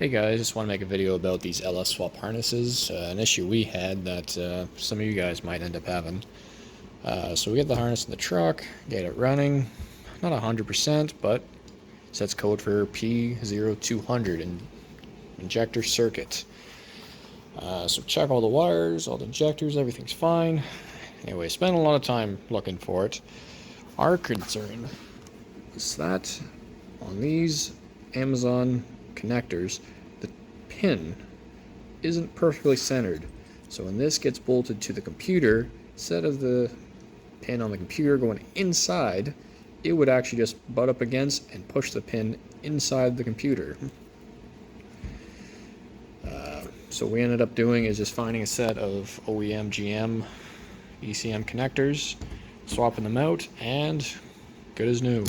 Hey guys, just want to make a video about these LS swap harnesses, an issue we had that some of you guys might end up having. So we get the harness in the truck, get it running, not 100%, but sets code for P0200 in injector circuit. So check all the wires, all the injectors, everything's fine. Anyway, spent a lot of time looking for it. Our concern is that on these Amazon connectors, the pin isn't perfectly centered. So when this gets bolted to the computer, instead of the pin on the computer going inside, it would actually just butt up against and push the pin inside the computer. So what we ended up doing is just finding a set of OEM, GM, ECM connectors, swapping them out, and good as new.